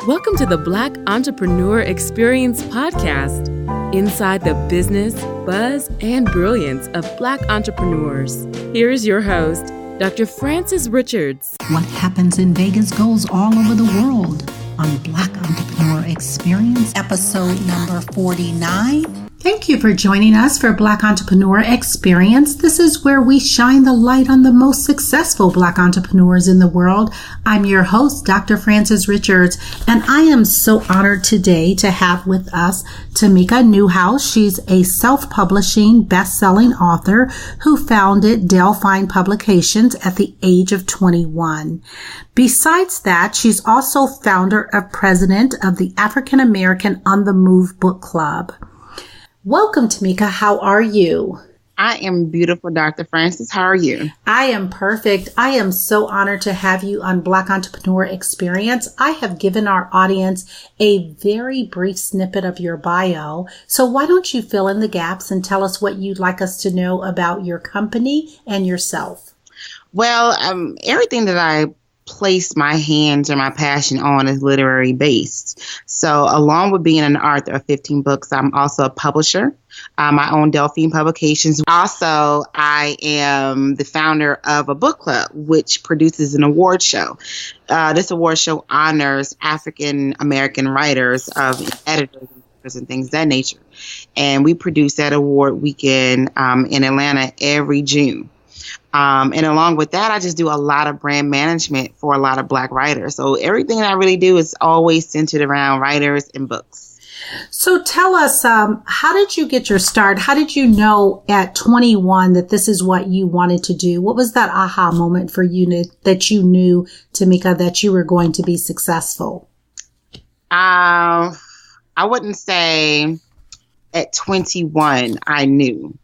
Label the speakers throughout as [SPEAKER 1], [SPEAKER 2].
[SPEAKER 1] Welcome to the Black Entrepreneur Experience podcast, inside the business, buzz, and brilliance of Black entrepreneurs. Here is your host, Dr. Frances Richards.
[SPEAKER 2] What happens in Vegas goes all over the world on Black Entrepreneur Experience, episode number 49. Thank you for joining us for Black Entrepreneur Experience. This is where we shine the light on the most successful Black entrepreneurs in the world. I'm your host, Dr. Frances Richards, and I am so honored today to have with us Tamika Newhouse. She's a self-publishing, best-selling author who founded Delphine Publications at the age of 21. Besides that, she's also founder and president of the African American on the Move Book Club. Welcome, Tamika. How are you?
[SPEAKER 3] I am beautiful, Dr. Frances. How are you?
[SPEAKER 2] I am perfect. I am so honored to have you on Black Entrepreneur Experience. I have given our audience a very brief snippet of your bio. So why don't you fill in the gaps and tell us what you'd like us to know about your company and yourself?
[SPEAKER 3] Well, everything that I place my hands or my passion on is literary based. So along with being an author of 15 books, I'm also a publisher. I own Delphine Publications. Also, I am the founder of a book club, which produces an award show. This award show honors African American writers, editors, and things of that nature. And we produce that award weekend in Atlanta every June. And along with that, I just do a lot of brand management for a lot of Black writers. So everything I really do is always centered around writers and books.
[SPEAKER 2] So tell us, how did you get your start? How did you know at 21 that this is what you wanted to do? What was that aha moment for you that you knew, Tamika, that you were going to be successful?
[SPEAKER 3] I wouldn't say at 21 I knew.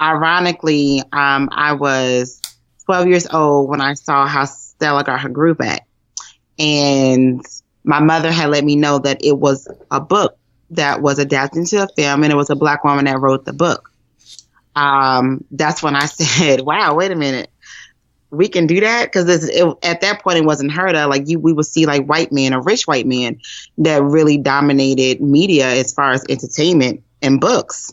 [SPEAKER 3] Ironically, I was 12 years old when I saw how Stella got her groove back. And my mother had let me know that it was a book that was adapted into a film, and it was a Black woman that wrote the book. That's when I said, wow, wait a minute. We can do that? Because at that point, it wasn't heard of. Like we would see like white men or rich white men that really dominated media as far as entertainment and books.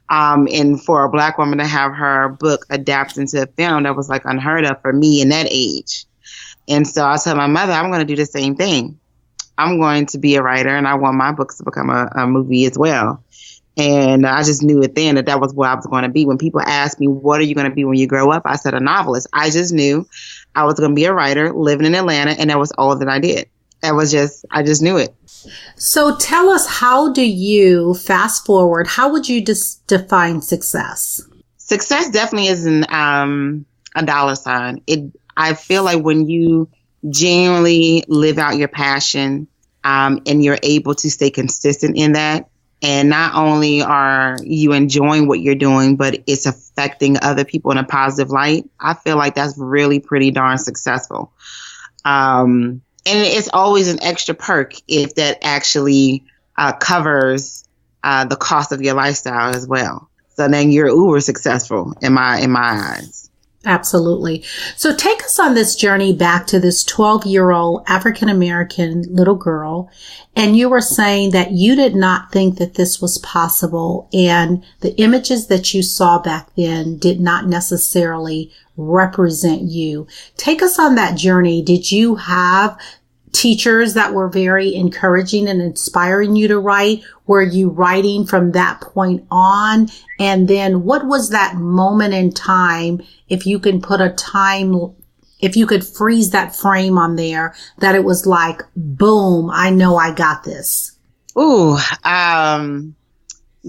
[SPEAKER 3] And for a Black woman to have her book adapted into a film, that was like unheard of for me in that age. And so I told my mother, I'm going to do the same thing. I'm going to be a writer, and I want my books to become a movie as well. And I just knew it then that was what I was going to be. When people asked me, what are you going to be when you grow up? I said, a novelist. I just knew I was going to be a writer living in Atlanta, and that was all that I did. I just knew it.
[SPEAKER 2] So tell us, how do you fast forward? How would you define success?
[SPEAKER 3] Success definitely isn't a dollar sign. I feel like when you genuinely live out your passion and you're able to stay consistent in that, and not only are you enjoying what you're doing, but it's affecting other people in a positive light, I feel like that's really pretty darn successful. And it's always an extra perk if that actually covers the cost of your lifestyle as well. So then you're uber successful in my eyes.
[SPEAKER 2] Absolutely. So take us on this journey back to this 12-year-old African-American little girl. And you were saying that you did not think that this was possible. And the images that you saw back then did not necessarily represent you. Take us on that journey. Did you have teachers that were very encouraging and inspiring you to write? Were you writing from that point on? And then what was that moment in time, if you can put a time, if you could freeze that frame on there, that it was like, boom, I know I got this?
[SPEAKER 3] Ooh,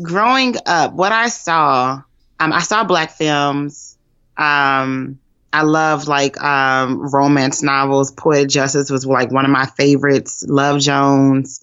[SPEAKER 3] growing up, what I saw Black films. I love romance novels. Poetic Justice was like one of my favorites. Love Jones.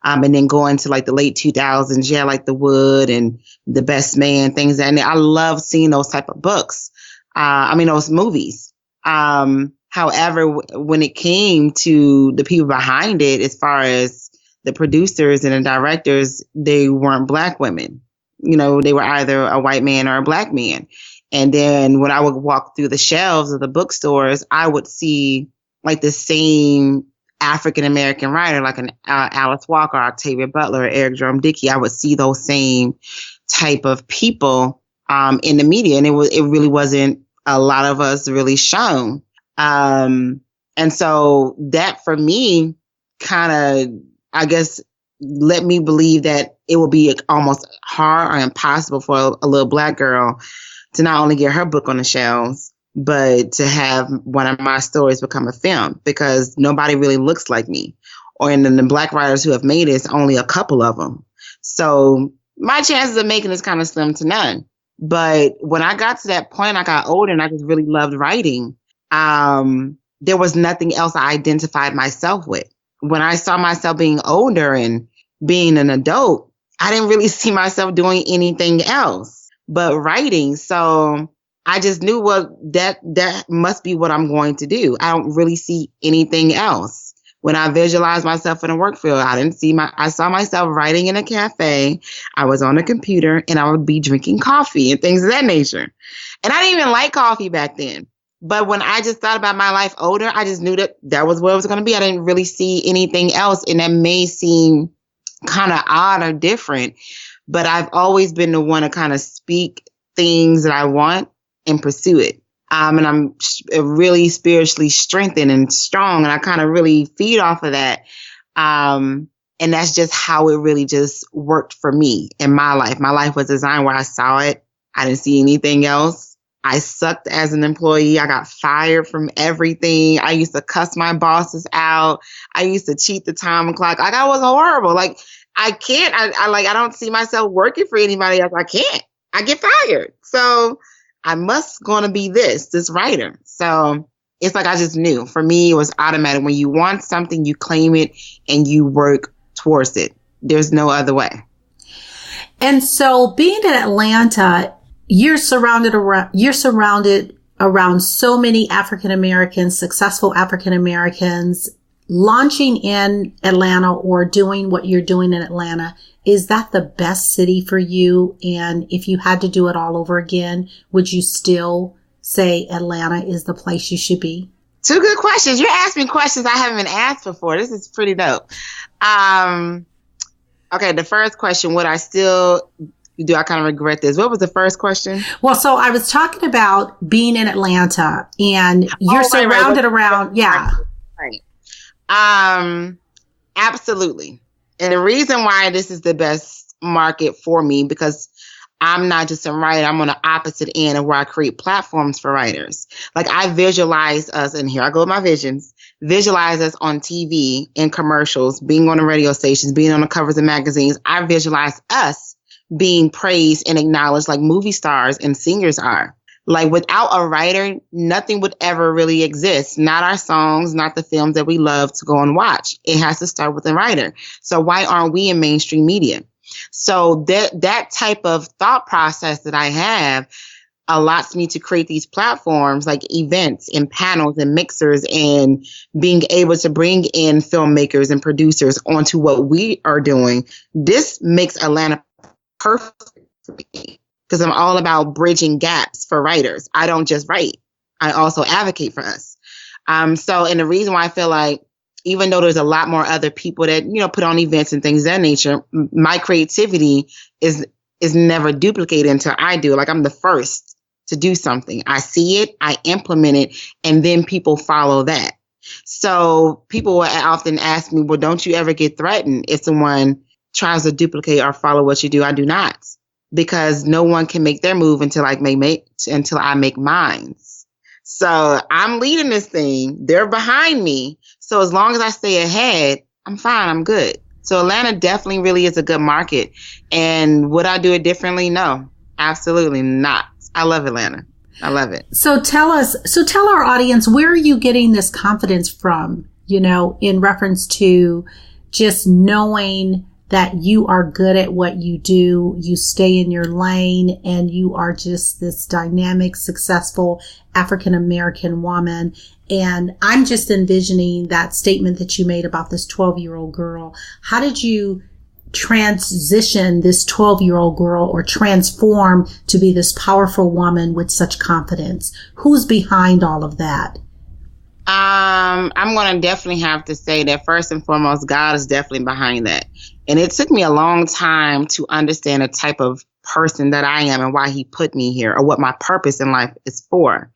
[SPEAKER 3] And then going to like the late 2000s, like The Wood and The Best Man, things that, and I love seeing those type of books. Those movies. However, when it came to the people behind it, as far as the producers and the directors, they weren't Black women. They were either a white man or a Black man. And then when I would walk through the shelves of the bookstores, I would see like the same African-American writer like an Alice Walker, Octavia Butler, Eric Jerome Dickey, I would see those same type of people in the media. And it really wasn't a lot of us really shown. And so that for me kind of, I guess, let me believe that it would be almost hard or impossible for a little Black girl to not only get her book on the shelves, but to have one of my stories become a film, because nobody really looks like me. Or in the Black writers who have made it, it's only a couple of them. So my chances of making is kind of slim to none. But when I got to that point, I got older and I just really loved writing. There was nothing else I identified myself with. When I saw myself being older and being an adult, I didn't really see myself doing anything else but writing. So I just knew, well, that must be what I'm going to do. I don't really see anything else. When I visualized myself in a work field, I saw myself writing in a cafe. I was on a computer and I would be drinking coffee and things of that nature. And I didn't even like coffee back then. But when I just thought about my life older, I just knew that was what it was going to be. I didn't really see anything else. And that may seem kind of odd or different, but I've always been the one to kind of speak things that I want and pursue it. And I'm really spiritually strengthened and strong. And I kind of really feed off of that. And that's just how it really just worked for me in my life. My life was designed where I saw it. I didn't see anything else. I sucked as an employee. I got fired from everything. I used to cuss my bosses out. I used to cheat the time clock. Like, I was horrible. Like, I can't, I don't see myself working for anybody else. I can't. I get fired. So I must gonna be this writer. So it's like I just knew. For me, it was automatic. When you want something, you claim it and you work towards it. There's no other way.
[SPEAKER 2] And so being in Atlanta, you're surrounded around so many African Americans, successful African Americans. Launching in Atlanta or doing what you're doing in Atlanta, is that the best city for you? And if you had to do it all over again, would you still say Atlanta is the place you should be?
[SPEAKER 3] Two good questions. You're asking questions I haven't been asked before. This is pretty dope. Okay, the first question, would I still do? I kind of regret this. What was the first question?
[SPEAKER 2] Well, so I was talking about being in Atlanta and you're surrounded around. Yeah.
[SPEAKER 3] Right. Absolutely. And the reason why this is the best market for me, because I'm not just a writer, I'm on the opposite end of where I create platforms for writers. Like, I visualize us, and here I go with my visions, visualize us on TV, in commercials, being on the radio stations, being on the covers of magazines. I visualize us being praised and acknowledged like movie stars and singers are. Like, without a writer, nothing would ever really exist. Not our songs, not the films that we love to go and watch. It has to start with a writer. So why aren't we in mainstream media? So that type of thought process that I have allows me to create these platforms like events and panels and mixers, and being able to bring in filmmakers and producers onto what we are doing. This makes Atlanta perfect for me, because I'm all about bridging gaps for writers. I don't just write. I also advocate for us. And the reason why I feel like, even though there's a lot more other people that, put on events and things of that nature, my creativity is never duplicated until I do. Like, I'm the first to do something. I see it, I implement it, and then people follow that. So people will often ask me, well, don't you ever get threatened if someone tries to duplicate or follow what you do? I do not. Because no one can make their move until I make mine. So I'm leading this thing. They're behind me. So as long as I stay ahead, I'm fine. I'm good. So Atlanta definitely really is a good market. And would I do it differently? No, absolutely not. I love Atlanta. I love it.
[SPEAKER 2] So tell our audience, where are you getting this confidence from, in reference to just knowing that you are good at what you do, you stay in your lane, and you are just this dynamic, successful African-American woman. And I'm just envisioning that statement that you made about this 12-year-old girl. How did you transition this 12-year-old girl, or transform to be this powerful woman with such confidence? Who's behind all of that?
[SPEAKER 3] I'm going to definitely have to say that first and foremost, God is definitely behind that. And it took me a long time to understand the type of person that I am and why he put me here or what my purpose in life is for.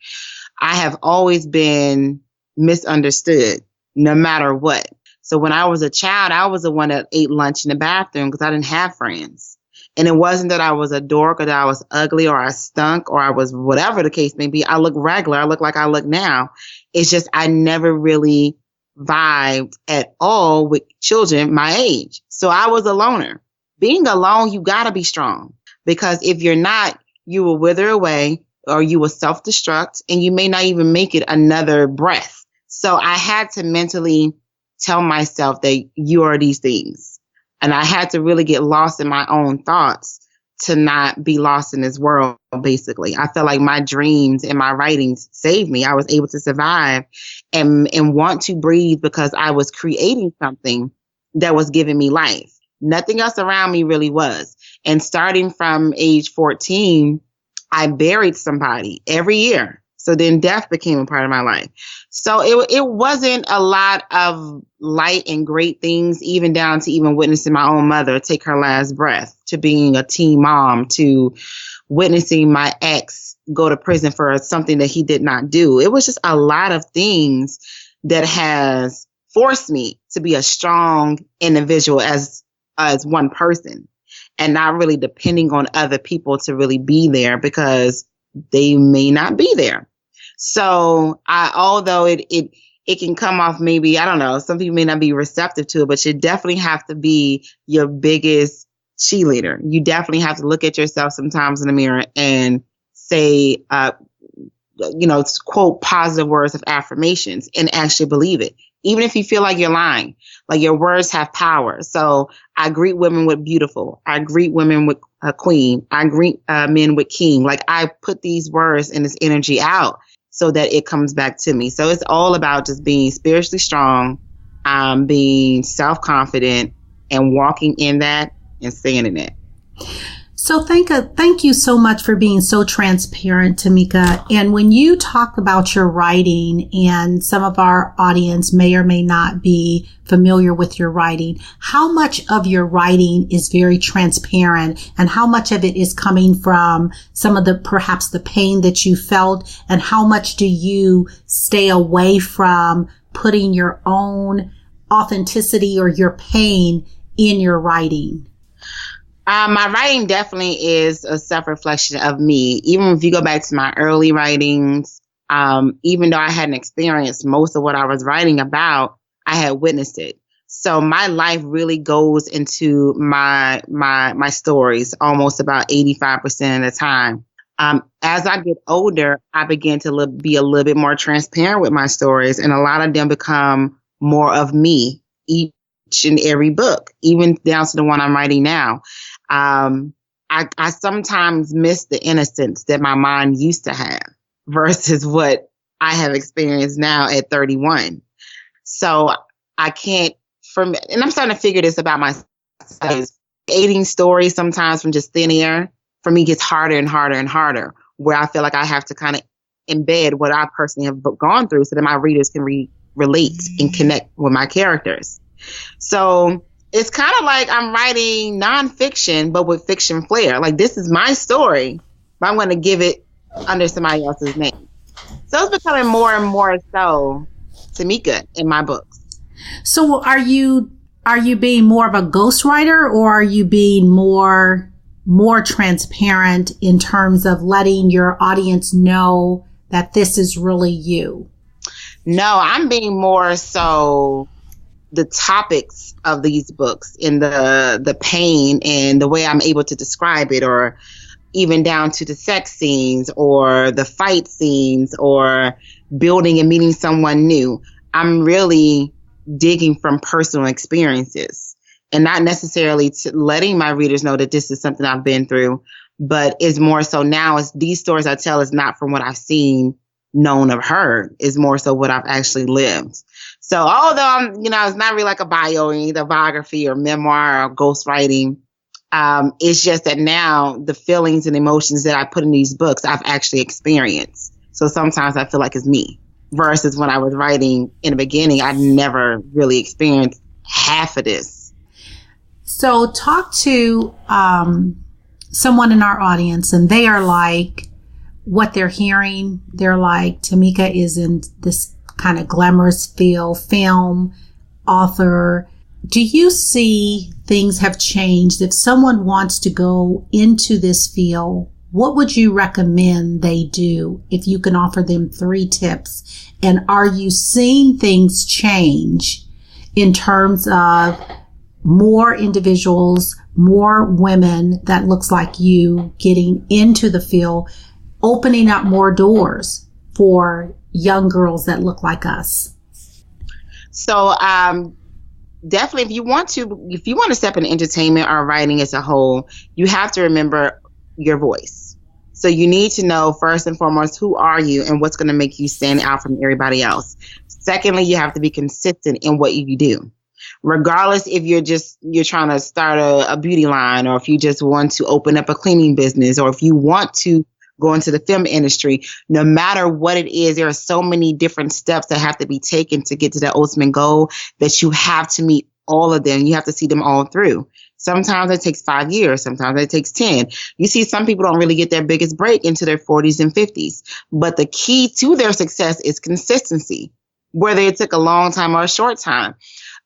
[SPEAKER 3] I have always been misunderstood no matter what. So when I was a child, I was the one that ate lunch in the bathroom because I didn't have friends. And it wasn't that I was a dork or that I was ugly or I stunk or I was whatever the case may be. I look regular. I look like I look now. It's just I never really vibed at all with children my age. So I was a loner. Being alone, you got to be strong because if you're not, you will wither away or you will self-destruct and you may not even make it another breath. So I had to mentally tell myself that you are these things. And I had to really get lost in my own thoughts to not be lost in this world, basically. I felt like my dreams and my writings saved me. I was able to survive and want to breathe because I was creating something that was giving me life. Nothing else around me really was. And starting from age 14, I buried somebody every year. So then death became a part of my life. So it wasn't a lot of light and great things, even down to even witnessing my own mother take her last breath, to being a teen mom, to witnessing my ex go to prison for something that he did not do. It was just a lot of things that has forced me to be a strong individual as one person and not really depending on other people to really be there because they may not be there. So although it can come off maybe, I don't know, some people may not be receptive to it, but you definitely have to be your biggest cheerleader. You definitely have to look at yourself sometimes in the mirror and say, quote positive words of affirmations and actually believe it. Even if you feel like you're lying, like your words have power. So I greet women with beautiful. I greet women with a queen. I greet men with king. Like I put these words and this energy out so that it comes back to me. So it's all about just being spiritually strong, being self-confident and walking in that and staying in it.
[SPEAKER 2] So thank you so much for being so transparent, Tamika. And when you talk about your writing, and some of our audience may or may not be familiar with your writing, how much of your writing is very transparent and how much of it is coming from some of perhaps the pain that you felt, and how much do you stay away from putting your own authenticity or your pain in your writing?
[SPEAKER 3] My writing definitely is a self-reflection of me. Even if you go back to my early writings, even though I hadn't experienced most of what I was writing about, I had witnessed it. So my life really goes into my stories almost about 85% of the time. As I get older, I begin to be a little bit more transparent with my stories, and a lot of them become more of me each and every book, even down to the one I'm writing now. I sometimes miss the innocence that my mind used to have versus what I have experienced now at 31. So I can't, and I'm starting to figure this about myself. Creating stories sometimes from just thin air for me gets harder and harder and harder, where I feel like I have to kind of embed what I personally have gone through so that my readers can relate and connect with my characters. So it's kind of like I'm writing nonfiction, but with fiction flair. Like, this is my story, but I'm going to give it under somebody else's name. So it's becoming more and more so Tamika in my books.
[SPEAKER 2] So are you being more of a ghostwriter, or are you being more transparent in terms of letting your audience know that this is really you?
[SPEAKER 3] No, I'm being more so the topics of these books and the pain and the way I'm able to describe it, or even down to the sex scenes or the fight scenes or building and meeting someone new. I'm really digging from personal experiences and not necessarily letting my readers know that this is something I've been through, but it's more so now is these stories I tell is not from what I've seen, known, or heard. Is more so what I've actually lived. So although it's not really like a bio or either biography or memoir or ghostwriting, it's just that now the feelings and emotions that I put in these books, I've actually experienced. So sometimes I feel like it's me. versus when I was writing in the beginning, I never really experienced half of this.
[SPEAKER 2] So talk to someone in our audience, and they are like, what they're hearing, they're like, Tamika is in this kind of glamorous field, film, author. Do you see things have changed? If someone wants to go into this field, what would you recommend they do if you can offer them 3 tips? And are you seeing things change in terms of more individuals, more women that looks like you getting into the field, opening up more doors for young girls that look like us?
[SPEAKER 3] So, definitely, if you want to step into entertainment or writing as a whole, you have to remember your voice. So you need to know, first and foremost, who are you and what's going to make you stand out from everybody else. Secondly, you have to be consistent in what you do. Regardless if you're trying to start a beauty line, or if you just want to open up a cleaning business, or if you want to go into the film industry, no matter what it is, there are so many different steps that have to be taken to get to the ultimate goal that you have to meet all of them. You have to see them all through. Sometimes it takes 5 years. Sometimes it takes 10. You see, some people don't really get their biggest break into their 40s and 50s. But the key to their success is consistency, whether it took a long time or a short time.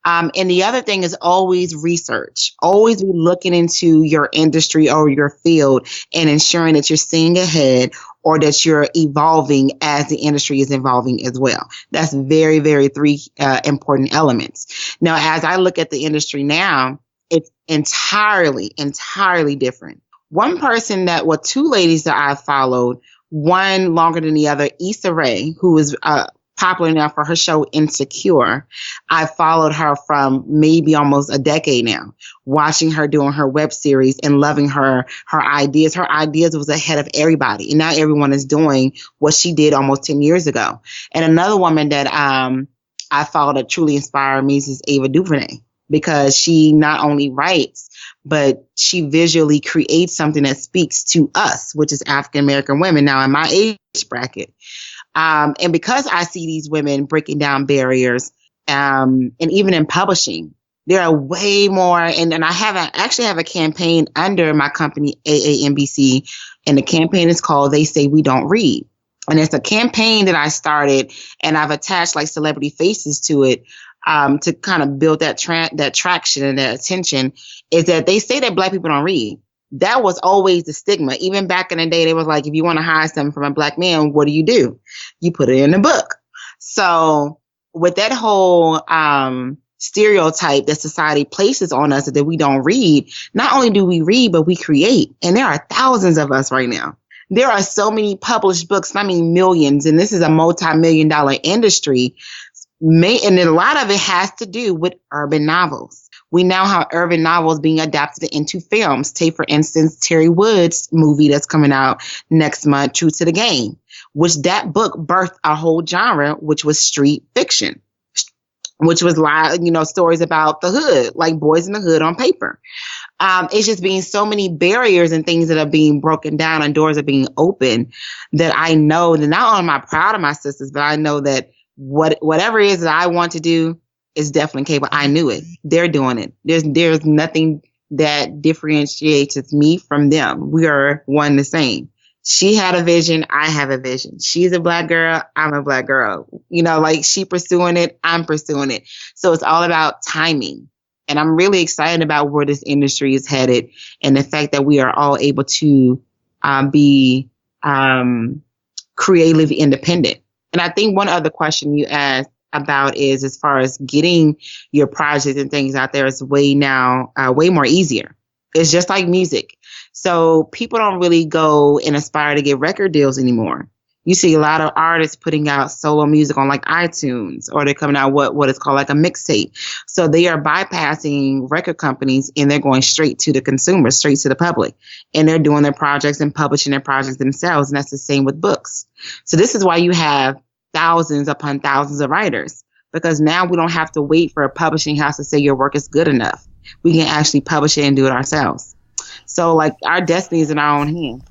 [SPEAKER 3] And the other thing is always research. Always be looking into your industry or your field and ensuring that you're seeing ahead, or that you're evolving as the industry is evolving as well. That's very, very 3 important elements. Now, as I look at the industry now, it's entirely different. One person 2 ladies that I followed, one longer than the other, Issa Rae, who is popular now for her show Insecure. I followed her from maybe almost a decade now, watching her doing her web series and loving her ideas. Her ideas was ahead of everybody. And now everyone is doing what she did almost 10 years ago. And another woman that I followed that truly inspired me is Ava DuVernay, because she not only writes, but she visually creates something that speaks to us, which is African American women now in my age bracket. And because I see these women breaking down barriers, and even in publishing, there are way more. And I actually have a campaign under my company, AAMBC, and the campaign is called They Say We Don't Read. And it's a campaign that I started, and I've attached like celebrity faces to it, to kind of build that traction and that attention. Is that they say that Black people don't read. That was always the stigma. Even back in the day, they was like, if you want to hide something from a Black man, what do? You put it in a book. So with that whole stereotype that society places on us that we don't read, not only do we read, but we create. And there are thousands of us right now. There are so many published books, I mean millions, and this is a multi-million-dollar industry. And a lot of it has to do with urban novels. We now have urban novels being adapted into films. Take, for instance, Terry Wood's movie that's coming out next month, True to the Game, which that book birthed a whole genre, which was street fiction, which was stories about the hood, like Boys in the Hood on paper. It's just being so many barriers and things that are being broken down and doors are being opened, that I know that not only am I proud of my sisters, but I know that whatever it is that I want to do is definitely capable. I knew it. They're doing it. There's nothing that differentiates me from them. We are one and the same. She had a vision. I have a vision. She's a Black girl. I'm a Black girl. Like she pursuing it. I'm pursuing it. So it's all about timing. And I'm really excited about where this industry is headed, and the fact that we are all able to be creative, independent. And I think one other question you asked about is, as far as getting your projects and things out there, is way more easier. It's just like music. So people don't really go and aspire to get record deals anymore. You see a lot of artists putting out solo music on like iTunes, or they're coming out what is called like a mixtape. So they are bypassing record companies, and they're going straight to the consumer, straight to the public. And they're doing their projects and publishing their projects themselves. And that's the same with books. So this is why you have thousands upon thousands of writers, because now we don't have to wait for a publishing house to say your work is good enough. We can actually publish it and do it ourselves. So like our destiny is in our own hands.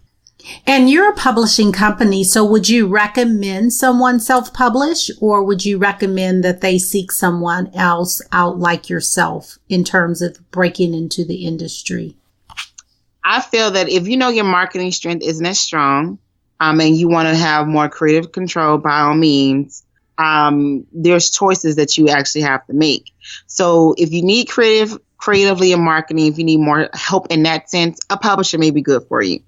[SPEAKER 2] And you're a publishing company, so would you recommend someone self-publish, or would you recommend that they seek someone else out like yourself in terms of breaking into the industry?
[SPEAKER 3] I feel that if you know your marketing strength isn't as strong, and you want to have more creative control, by all means, there's choices that you actually have to make. So if you need creatively in marketing, if you need more help in that sense, a publisher may be good for you.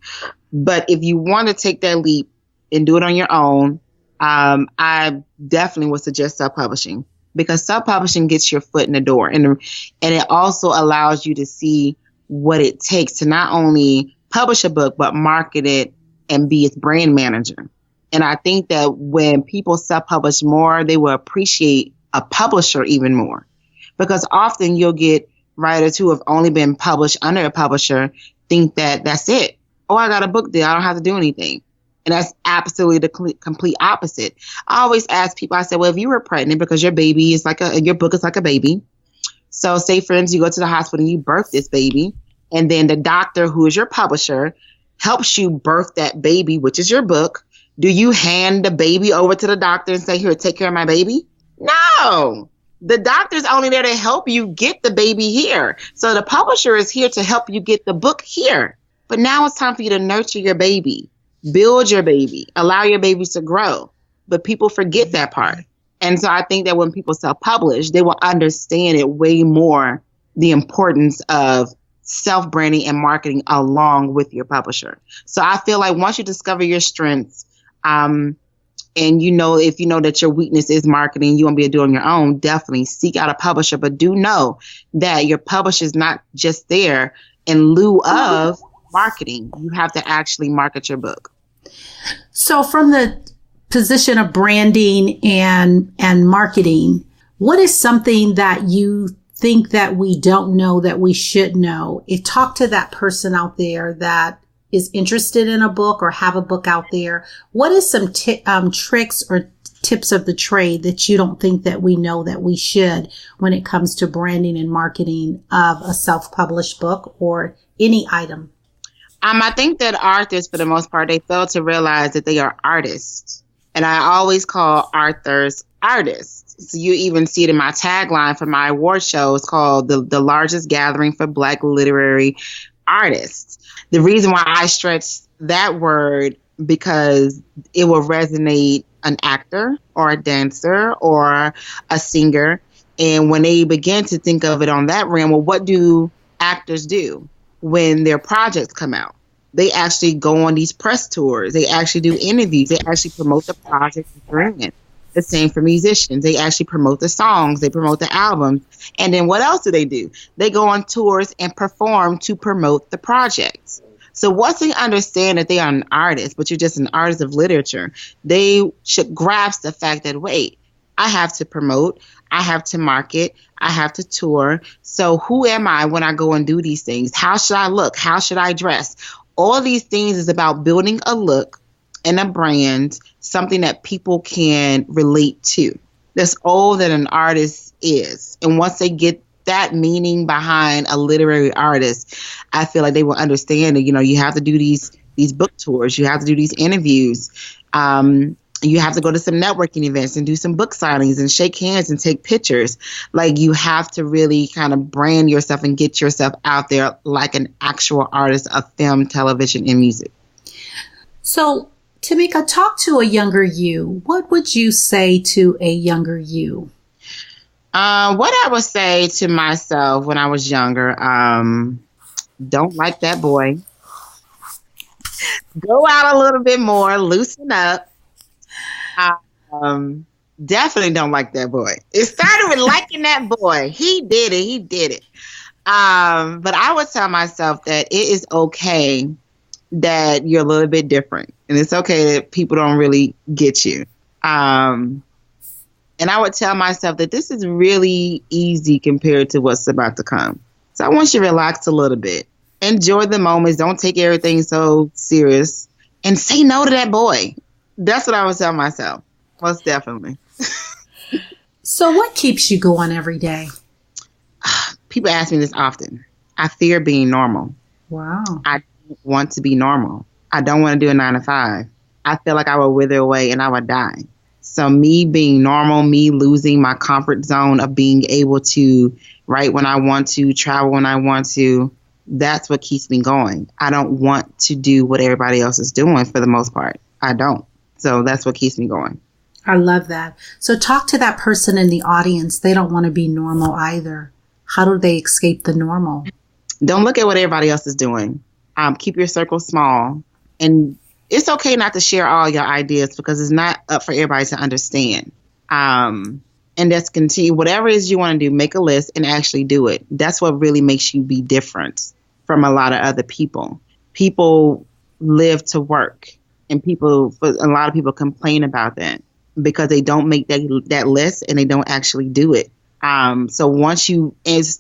[SPEAKER 3] But if you want to take that leap and do it on your own, I definitely would suggest self-publishing, because self-publishing gets your foot in the door, and it also allows you to see what it takes to not only publish a book, but market it and be its brand manager. And I think that when people self-publish more, they will appreciate a publisher even more, because often you'll get writers who have only been published under a publisher think that that's it. Oh, I got a book deal, I don't have to do anything. And that's absolutely the complete opposite. I always ask people, I say, well, if you were pregnant, because your book is like a baby. So say, for instance, you go to the hospital and you birth this baby, and then the doctor, who is your publisher, helps you birth that baby, which is your book. Do you hand the baby over to the doctor and say, here, take care of my baby? No. The doctor's only there to help you get the baby here. So the publisher is here to help you get the book here. But now it's time for you to nurture your baby, build your baby, allow your baby to grow. But people forget that part. And so I think that when people self-publish, they will understand it way more, the importance of self-branding and marketing along with your publisher. So I feel like once you discover your strengths, and if you know that your weakness is marketing, you won't be able to do it on your own, definitely seek out a publisher. But do know that your publisher is not just there in lieu of marketing. You have to actually market your book.
[SPEAKER 2] So from the position of branding and marketing, what is something that you think that we don't know that we should know? Talk to that person out there that is interested in a book or have a book out there. What is some tricks or tips of the trade that you don't think that we know that we should when it comes to branding and marketing of a self-published book or any item?
[SPEAKER 3] I think that authors, for the most part, they fail to realize that they are artists. And I always call authors artists. So you even see it in my tagline for my award show. It's called the largest gathering for Black literary artists. The reason why I stretch that word, because it will resonate an actor or a dancer or a singer. And when they begin to think of it on that realm, well, what do actors do when their projects come out? They actually go on these press tours. They actually do interviews. They actually promote the projects they're in. The same for musicians. They actually promote the songs. They promote the albums. And then what else do? They go on tours and perform to promote the projects. So once they understand that they are an artist, but you're just an artist of literature, they should grasp the fact that, wait, I have to promote, I have to market, I have to tour. So who am I when I go and do these things? How should I look? How should I dress? All of these things is about building a look and a brand, something that people can relate to. That's all that an artist is. And once they get that meaning behind a literary artist, I feel like they will understand that, you have to do these book tours. You have to do these interviews. You have to go to some networking events and do some book signings and shake hands and take pictures. Like, you have to really kind of brand yourself and get yourself out there like an actual artist of film, television, and music.
[SPEAKER 2] So, Tamika, talk to a younger you. What would you say to a younger you?
[SPEAKER 3] What I would say to myself when I was younger, don't like that boy. Go out a little bit more, loosen up. Definitely don't like that boy. It started with liking that boy. He did it. But I would tell myself that it is okay that you're a little bit different. And it's okay that people don't really get you. And I would tell myself that this is really easy compared to what's about to come. So I want you to relax a little bit. Enjoy the moments. Don't take everything so serious. And say no to that boy. That's what I would tell myself. Most definitely.
[SPEAKER 2] So what keeps you going every day?
[SPEAKER 3] People ask me this often. I fear being normal.
[SPEAKER 2] Wow.
[SPEAKER 3] I don't want to be normal. I don't want to do a 9 to 5. I feel like I would wither away and I would die. So me being normal, me losing my comfort zone of being able to write when I want to, travel when I want to, that's what keeps me going. I don't want to do what everybody else is doing for the most part. I don't. So that's what keeps me going.
[SPEAKER 2] I love that. So talk to that person in the audience. They don't want to be normal either. How do they escape the normal?
[SPEAKER 3] Don't look at what everybody else is doing. Keep your circle small. And it's okay not to share all your ideas because it's not up for everybody to understand. And that's continue. Whatever it is you want to do, make a list and actually do it. That's what really makes you be different from a lot of other people. People live to work, and a lot of people complain about that because they don't make that list and they don't actually do it. So once you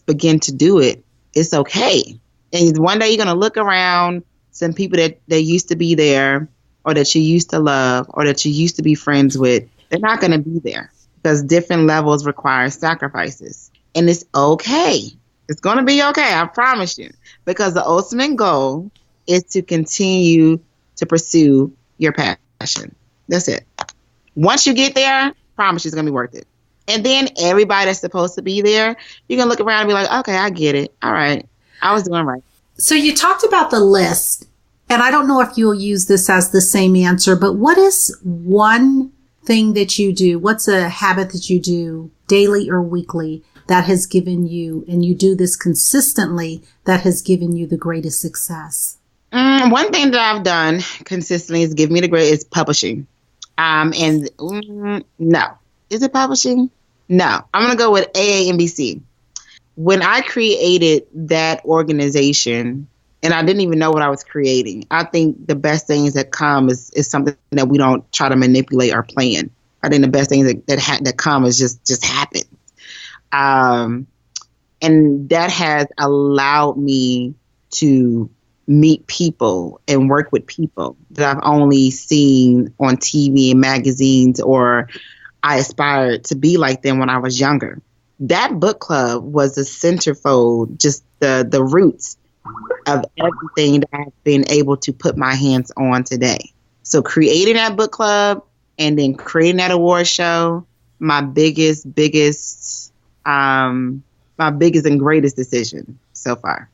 [SPEAKER 3] begin to do it, it's okay. And one day you're going to look around, some people that used to be there or that you used to love or that you used to be friends with, they're not going to be there because different levels require sacrifices. And it's okay. It's going to be okay. I promise you, because the ultimate goal is to continue to pursue your passion. That's it. Once you get there, I promise you it's going to be worth it. And then everybody that's supposed to be there, you're going to look around and be like, okay, I get it. All right. I was doing right.
[SPEAKER 2] So you talked about the list, and I don't know if you'll use this as the same answer, but what is one thing that you do? What's a habit that you do daily or weekly that has given you, and you do this consistently, that has given you the greatest success?
[SPEAKER 3] One thing that I've done consistently is give me the greatest is publishing. No. Is it publishing? No. I'm going to go with AAMBC. When I created that organization, and I didn't even know what I was creating, I think the best things that come is something that we don't try to manipulate or plan. I think the best things that come is just happen. And that has allowed me to meet people and work with people that I've only seen on TV and magazines, or I aspired to be like them when I was younger. That book club was the centerfold, just the roots of everything that I've been able to put my hands on today. So creating that book club and then creating that award show, my biggest and greatest decision so far.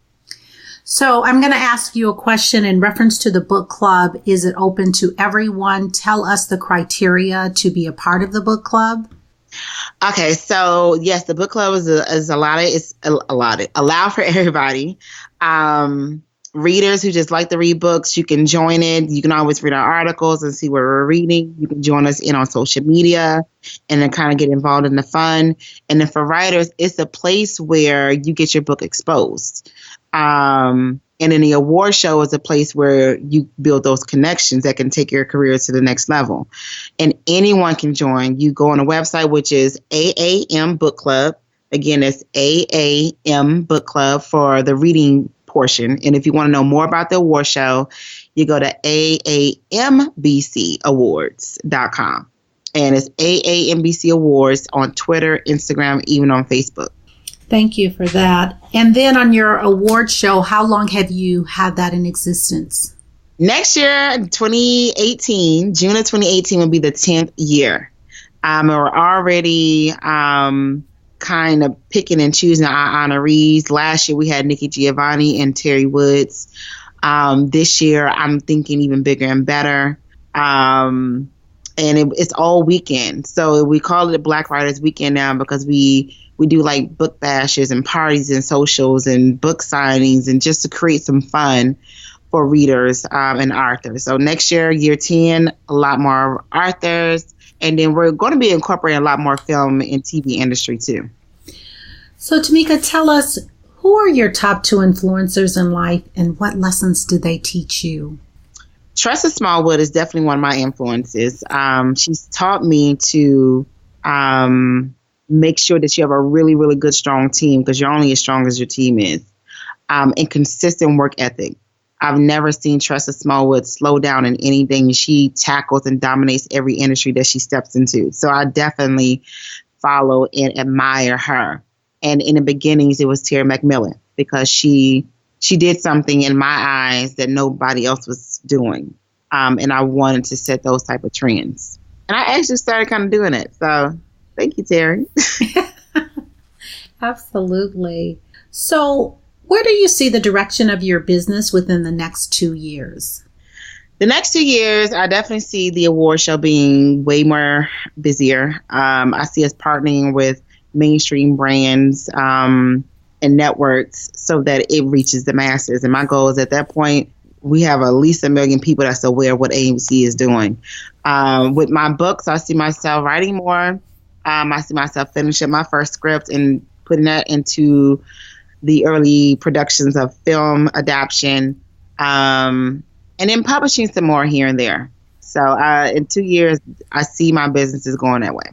[SPEAKER 2] So I'm going to ask you a question in reference to the book club. Is it open to everyone? Tell us the criteria to be a part of the book club.
[SPEAKER 3] Okay, so yes, the book club is allowed for everybody. Readers who just like to read books, you can join it. You can always read our articles and see what we're reading. You can join us in on social media and then kind of get involved in the fun. And then for writers, it's a place where you get your book exposed. And then the award show is a place where you build those connections that can take your career to the next level. And anyone can join. You go on a website, which is AAM Book Club. Again, it's AAM Book Club for the reading portion. And if you want to know more about the award show, you go to aambcawards.com. And it's AAMBC Awards on Twitter, Instagram, even on Facebook.
[SPEAKER 2] Thank you for that. And then on your award show, how long have you had that in existence?
[SPEAKER 3] Next year, 2018, June of 2018 will be the 10th year. We're already kind of picking and choosing our honorees. Last year, we had Nikki Giovanni and Terry Woods. This year, I'm thinking even bigger and better. And it's all weekend. So we call it a Black Writers Weekend now because we do like book bashes and parties and socials and book signings, and just to create some fun for readers and authors. So next year, year 10, a lot more authors. And then we're going to be incorporating a lot more film and TV industry too.
[SPEAKER 2] So Tamika, tell us, who are your top 2 influencers in life and what lessons do they teach you?
[SPEAKER 3] Tressa Smallwood is definitely one of my influences. She's taught me to make sure that you have a really, really good, strong team, because you're only as strong as your team is, and consistent work ethic. I've never seen Tressa Smallwood slow down in anything. She tackles and dominates every industry that she steps into. So I definitely follow and admire her. And in the beginnings, it was Terry McMillan, because she she did something in my eyes that nobody else was doing. And I wanted to set those type of trends. And I actually started kind of doing it. So thank you, Terry.
[SPEAKER 2] Absolutely. So where do you see the direction of your business within the next 2 years?
[SPEAKER 3] The next 2 years, I definitely see the award show being way more busier. I see us partnering with mainstream brands and networks so that it reaches the masses. And my goal is at that point, we have at least 1 million people that's aware of what AAMC is doing. With my books, I see myself writing more. I see myself finishing my first script and putting that into the early productions of film adaptation, and then publishing some more here and there. So in 2 years, I see my businesses going that way.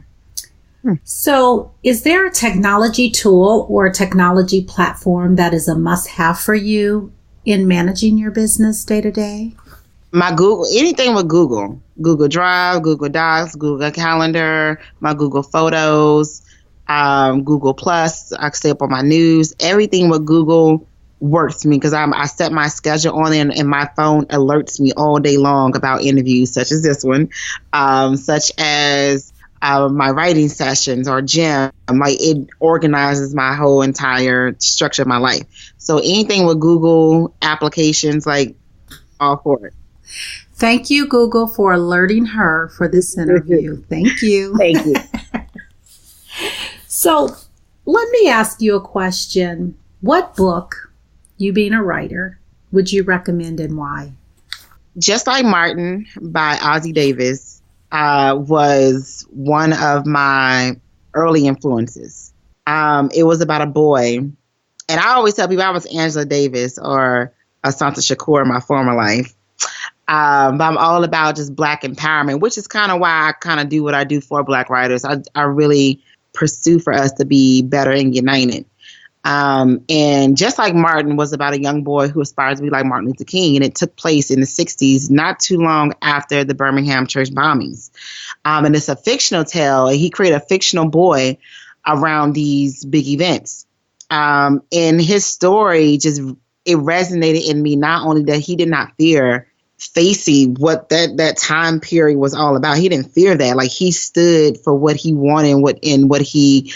[SPEAKER 2] So is there a technology tool or a technology platform that is a must-have for you in managing your business day to day?
[SPEAKER 3] My Google, anything with Google Drive, Google Docs, Google Calendar, my Google Photos, Google Plus, I stay up on my news. Everything with Google works for me because I set my schedule on it, and my phone alerts me all day long about interviews such as this one, such as my writing sessions or gym. Like, it organizes my whole entire structure of my life. So anything with Google applications, like, all for it.
[SPEAKER 2] Thank you, Google, for alerting her for this interview. Thank you.
[SPEAKER 3] Thank you.
[SPEAKER 2] So let me ask you a question. What book, you being a writer, would you recommend and why?
[SPEAKER 3] Just Like Martin by Ossie Davis was one of my early influences. It was about a boy. And I always tell people I was Angela Davis or Asante Shakur in my former life. But I'm all about just Black empowerment, which is kind of why I kind of do what I do for Black writers. I really pursue for us to be better and united. And Just Like Martin was about a young boy who aspires to be like Martin Luther King. And it took place in the 60s, not too long after the Birmingham church bombings. And it's a fictional tale. And he created a fictional boy around these big events. And his story it resonated in me, not only that he did not fear facing what that time period was all about. He didn't fear that. Like, he stood for what he wanted and what he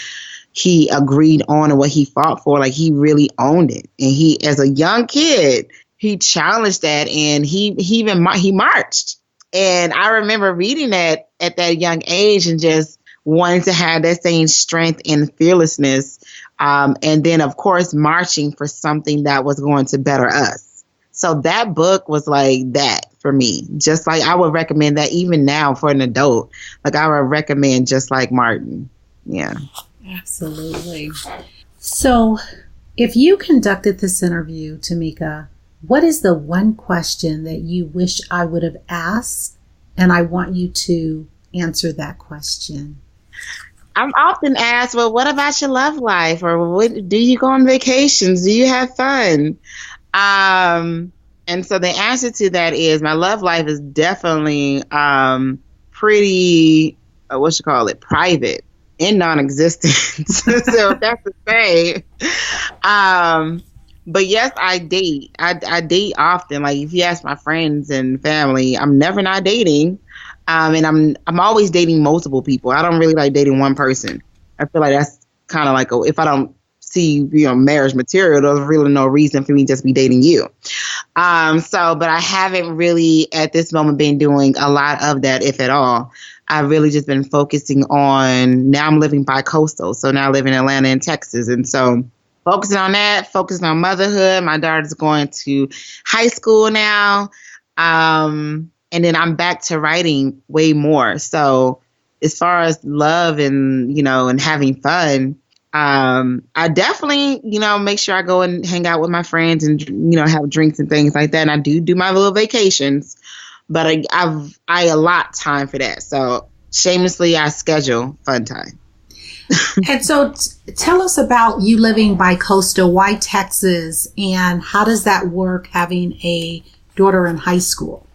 [SPEAKER 3] agreed on and what he fought for. Like, he really owned it. And he, as a young kid, he challenged that, and he marched. And I remember reading that at that young age and just wanting to have that same strength and fearlessness. And then, of course, marching for something that was going to better us. So that book was like that for me. Just like, I would recommend that even now for an adult. Like, I would recommend Just Like Martin. Yeah.
[SPEAKER 2] Absolutely. So if you conducted this interview, Tamika, what is the one question that you wish I would have asked? And I want you to answer that question.
[SPEAKER 3] I'm often asked, well, what about your love life? Or do you go on vacations? Do you have fun? And so the answer to that is my love life is definitely pretty, private and non-existent. So that's the thing. But yes, I date. I date often. Like, if you ask my friends and family, I'm never not dating. And I'm always dating multiple people. I don't really like dating one person. I feel like that's kind of like, if I don't see, marriage material, there's really no reason for me to just be dating you. But I haven't really at this moment been doing a lot of that, if at all. I've really just been focusing on, now I'm living bi-coastal. So now I live in Atlanta and Texas. And so focusing on that, focusing on motherhood. My daughter's going to high school now. And then I'm back to writing way more. So as far as love and, and having fun, I definitely, make sure I go and hang out with my friends and, have drinks and things like that. And I do my little vacations, but I allot time for that. So shamelessly, I schedule fun time.
[SPEAKER 2] And so tell us about you living bi-coastal, why Texas, and how does that work having a daughter in high school?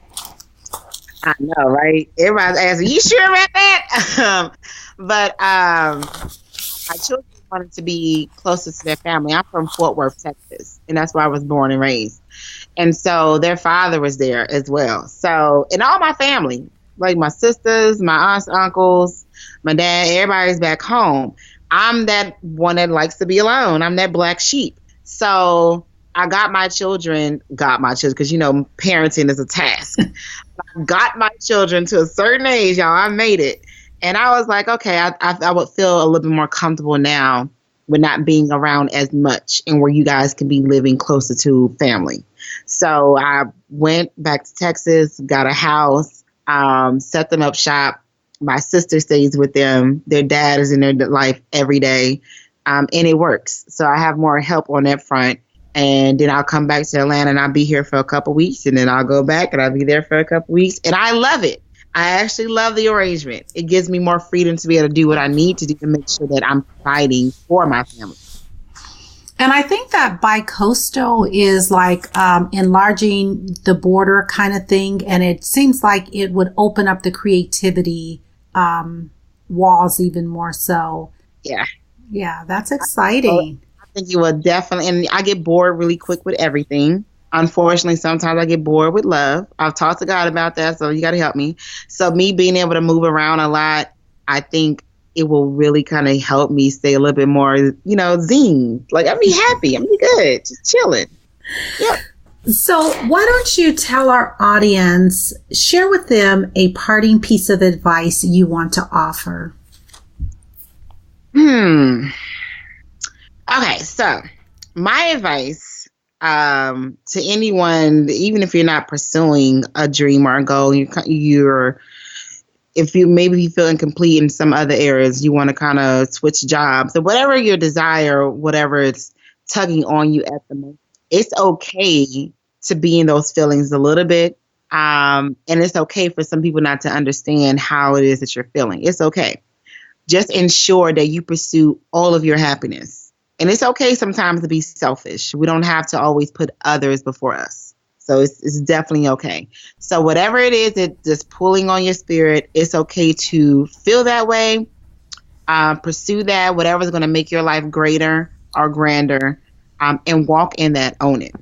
[SPEAKER 3] I know, right? Everybody's asking, you sure about that? But my children wanted to be closer to their family. I'm from Fort Worth, Texas, and that's where I was born and raised. And so their father was there as well. So, and all my family, like my sisters, my aunts, uncles, my dad, everybody's back home. I'm that one that likes to be alone. I'm that black sheep. So I got my children, because, parenting is a task. I got my children to a certain age, y'all. I made it. And I was like, okay, I would feel a little bit more comfortable now with not being around as much and where you guys can be living closer to family. So I went back to Texas, got a house, set them up shop. My sister stays with them. Their dad is in their life every day, and it works. So I have more help on that front. And then I'll come back to Atlanta and I'll be here for a couple weeks, and then I'll go back and I'll be there for a couple weeks. And I love it. I actually love the arrangement. It gives me more freedom to be able to do what I need to do to make sure that I'm providing for my family.
[SPEAKER 2] And I think that bi-coastal is like enlarging the border kind of thing. And it seems like it would open up the creativity walls even more so.
[SPEAKER 3] Yeah.
[SPEAKER 2] Yeah, that's exciting.
[SPEAKER 3] I think you will definitely, and I get bored really quick with everything. Unfortunately, sometimes I get bored with love. I've talked to God about that, so you got to help me. So me being able to move around a lot, I think it will really kind of help me stay a little bit more, zing. Like, I'll be happy. I'll be good. Just chilling. Yep.
[SPEAKER 2] So why don't you tell our audience, share with them a parting piece of advice you want to offer?
[SPEAKER 3] Okay, so my advice to anyone, even if you're not pursuing a dream or a goal, if you feel incomplete in some other areas, you want to kind of switch jobs or whatever your desire, whatever it's tugging on you at the moment, it's okay to be in those feelings a little bit. And it's okay for some people not to understand how it is that you're feeling. It's okay. Just ensure that you pursue all of your happiness. And it's okay sometimes to be selfish. We don't have to always put others before us. So it's definitely okay. So whatever it is that's just pulling on your spirit, it's okay to feel that way, pursue that, whatever's going to make your life greater or grander, and walk in that, own it.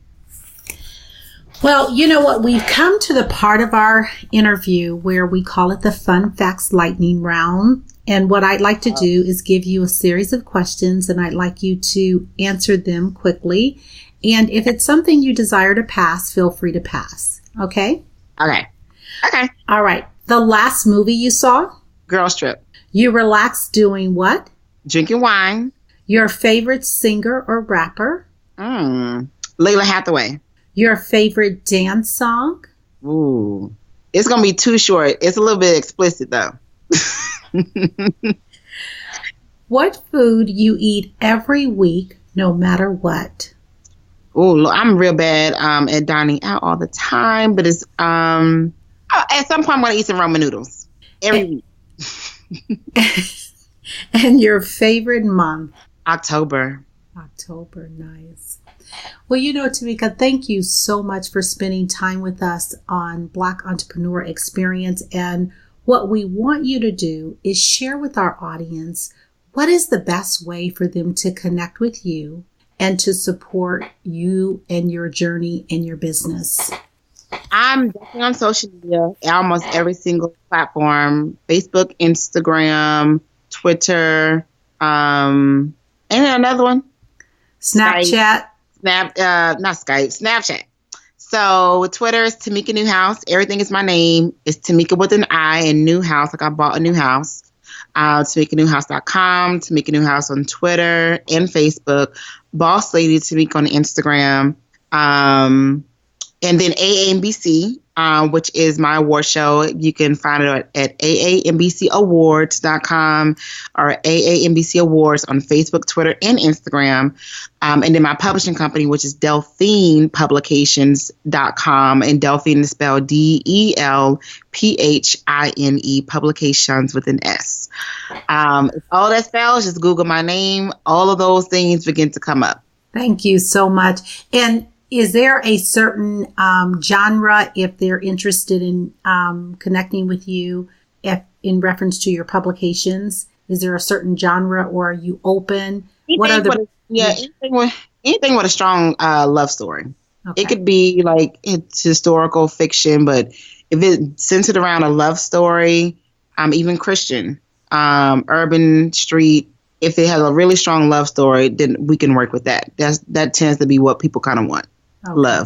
[SPEAKER 2] Well, you know what? We've come to the part of our interview where we call it the Fun Facts Lightning Round. And what I'd like to do is give you a series of questions, and I'd like you to answer them quickly. And if it's something you desire to pass, feel free to pass. Okay?
[SPEAKER 3] Okay.
[SPEAKER 2] All right. The last movie you saw?
[SPEAKER 3] Girls Trip.
[SPEAKER 2] You relaxed doing what?
[SPEAKER 3] Drinking wine.
[SPEAKER 2] Your favorite singer or rapper?
[SPEAKER 3] Layla Hathaway.
[SPEAKER 2] Your favorite dance song?
[SPEAKER 3] Ooh. It's going to be too short. It's a little bit explicit, though.
[SPEAKER 2] What food you eat every week, no matter what?
[SPEAKER 3] Oh, I'm real bad at dining out all the time, but it's at some point I'm going to eat some ramen noodles every week.
[SPEAKER 2] And your favorite month?
[SPEAKER 3] October.
[SPEAKER 2] Nice. Well, Tamika, thank you so much for spending time with us on Black Entrepreneur Experience. And what we want you to do is share with our audience what is the best way for them to connect with you and to support you and your journey in your business.
[SPEAKER 3] I'm definitely on social media, almost every single platform: Facebook, Instagram, Twitter, and another one,
[SPEAKER 2] Snapchat.
[SPEAKER 3] Snapchat. So Twitter is Tamika Newhouse. Everything is my name. It's Tamika with an I and Newhouse, like I bought a new house. TamikaNewhouse.com, Tamika Newhouse on Twitter and Facebook, Boss Lady Tamika on Instagram, and then AAMBC, which is my award show. You can find it at AAMBCawards.com or AAMBC Awards on Facebook, Twitter, and Instagram. And then my publishing company, which is Delphine Publications.com, and Delphine is spelled DELPHINE, Publications with an S. If all that spells, just Google my name. All of those things begin to come up.
[SPEAKER 2] Thank you so much. And is there a certain genre, if they're interested in connecting with you, if in reference to your publications? Is there a certain genre, or are you open?
[SPEAKER 3] Anything with a strong love story.
[SPEAKER 2] Okay.
[SPEAKER 3] It could be like it's historical fiction, but if it's centered around a love story, even Christian, urban, street, if it has a really strong love story, then we can work with that. That tends to be what people kind of want. Okay.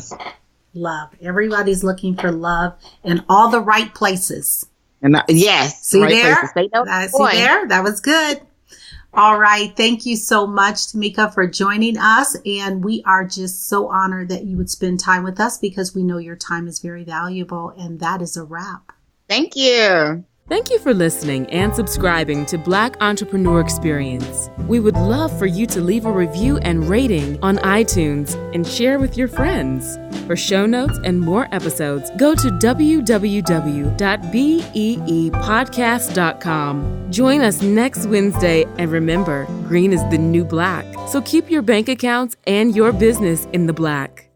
[SPEAKER 2] Love. Everybody's looking for love in all the right places.
[SPEAKER 3] And yes.
[SPEAKER 2] See
[SPEAKER 3] right
[SPEAKER 2] there?
[SPEAKER 3] See
[SPEAKER 2] there? That was good. All right. Thank you so much, Tamika, for joining us. And we are just so honored that you would spend time with us because we know your time is very valuable. And that is a wrap.
[SPEAKER 3] Thank you.
[SPEAKER 1] Thank you for listening and subscribing to Black Entrepreneur Experience. We would love for you to leave a review and rating on iTunes and share with your friends. For show notes and more episodes, go to www.beepodcast.com. Join us next Wednesday, and remember, green is the new black. So keep your bank accounts and your business in the black.